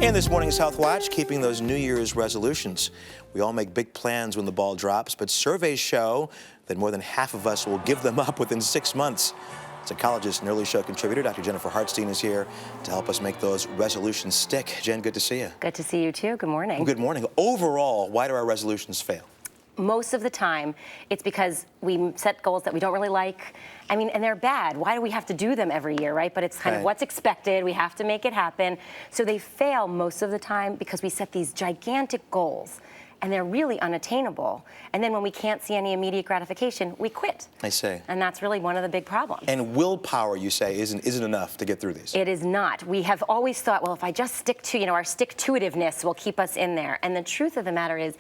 And this morning's Health Watch, keeping those New Year's resolutions. We all make big plans when the ball drops, but surveys show that more than half of us will give them up within 6 months. Psychologist and early show contributor Dr. Jennifer Hartstein is here to help us make those resolutions stick. Jen, good to see you. Good to see you too. Good morning. Well, good morning. Overall, why do our resolutions fail? Most of the time, it's because we set goals that we don't really like. I mean, and they're bad. Why do we have to do them every year, right? But it's kind of what's expected. We have to make it happen. So they fail most of the time because we set these gigantic goals and they're really unattainable. And then when we can't see any immediate gratification, we quit. I see. And that's really one of the big problems. And willpower, you say, isn't enough to get through these. It is not. We have always thought, well, if I just stick to, our stick-to-itiveness will keep us in there. And the truth of the matter is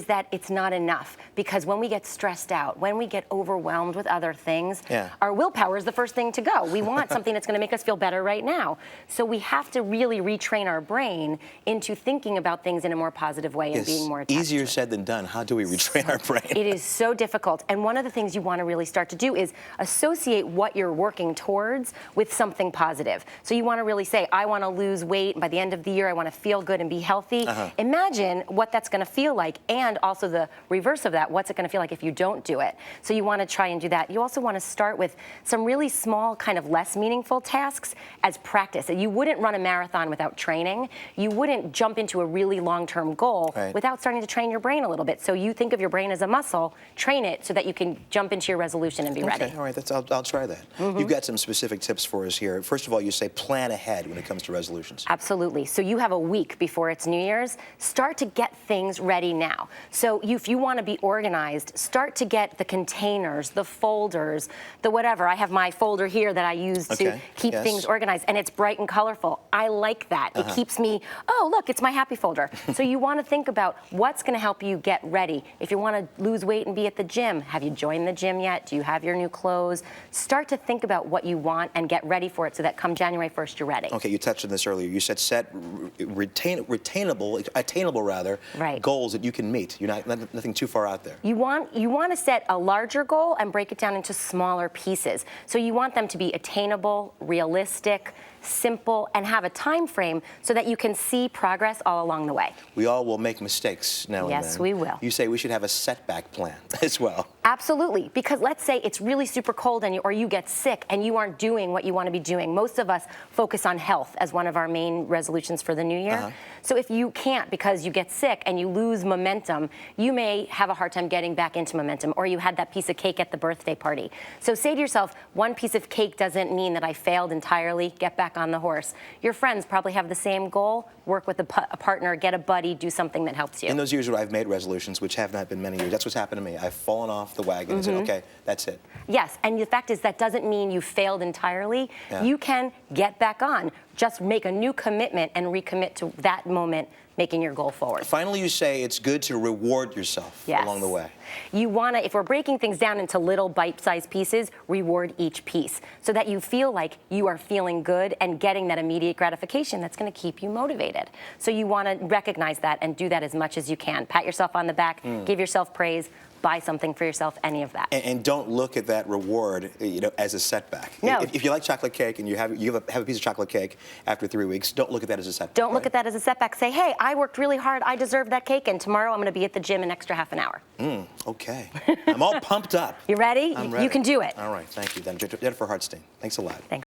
that it's not enough. Because when we get stressed out, when we get overwhelmed with other things, our willpower is the first thing to go. We want something that's going to make us feel better right now. So we have to really retrain our brain into thinking about things in a more positive way and being more attached. Easier said than done. How do we retrain our brain? It is so difficult. And one of the things you want to really start to do is associate what you're working towards with something positive. So you want to really say, I want to lose weight, and by the end of the year, I want to feel good and be healthy. Imagine what that's going to feel like, and also the reverse of that, what's it going to feel like if you don't do it? So you want to try and do that. You also want to start with some really small, kind of less meaningful tasks as practice. You wouldn't run a marathon without training. You wouldn't jump into a really long-term goal without starting to train your brain a little bit. So you think of your brain as a muscle, train it so that you can jump into your resolution and be ready. All right, I'll try that. You've got some specific tips for us here. First of all, you say plan ahead when it comes to resolutions. Absolutely. So you have a week before it's New Year's. Start to get things ready now. So if you want to be organized, start to get the containers, the folders, the whatever. I have my folder here that I use to keep things organized, and it's bright and colorful. I like that. It keeps me, oh, look, it's my happy folder. So you want to think about what's going to help you get ready. If you want to lose weight and be at the gym, have you joined the gym yet? Do you have your new clothes? Start to think about what you want and get ready for it so that come January 1st, you're ready. Okay, you touched on this earlier. You said set attainable goals that you can meet. You're nothing too far out there. You want to set a larger goal and break it down into smaller pieces. So you want them to be attainable, realistic, simple, and have a time frame so that you can see progress all along the way. We all will make mistakes now and then. Yes, we will. You say we should have a setback plan as well. Absolutely, because let's say it's really super cold or you get sick and you aren't doing what you want to be doing. Most of us focus on health as one of our main resolutions for the new year. So if you can't because you get sick and you lose momentum, you may have a hard time getting back into momentum, or you had that piece of cake at the birthday party. So say to yourself, one piece of cake doesn't mean that I failed entirely. Get back on the horse. Your friends probably have the same goal. Work with a partner, get a buddy, do something that helps you. In those years where I've made resolutions, which have not been many years, that's what's happened to me. I've fallen off the wagon and said, okay, that's it. Yes, and the fact is that doesn't mean you failed entirely. You can get back on. Just make a new commitment and recommit to that moment, making your goal forward. Finally, you say it's good to reward yourself along the way. You want to, if we're breaking things down into little bite-sized pieces, reward each piece so that you feel like you are feeling good and getting that immediate gratification that's going to keep you motivated. So you want to recognize that and do that as much as you can. Pat yourself on the back, give yourself praise, buy something for yourself, any of that. And don't look at that reward, as a setback. No. If you like chocolate cake and you have a piece of chocolate cake after 3 weeks, don't look at that as a setback. Don't look at that as a setback. Say, hey, I worked really hard. I deserve that cake, and tomorrow I'm going to be at the gym an extra half an hour. Okay. I'm all pumped up. You ready? I'm ready. You can do it. All right. Thank you, then. Jennifer Hartstein. Thanks a lot. Thanks.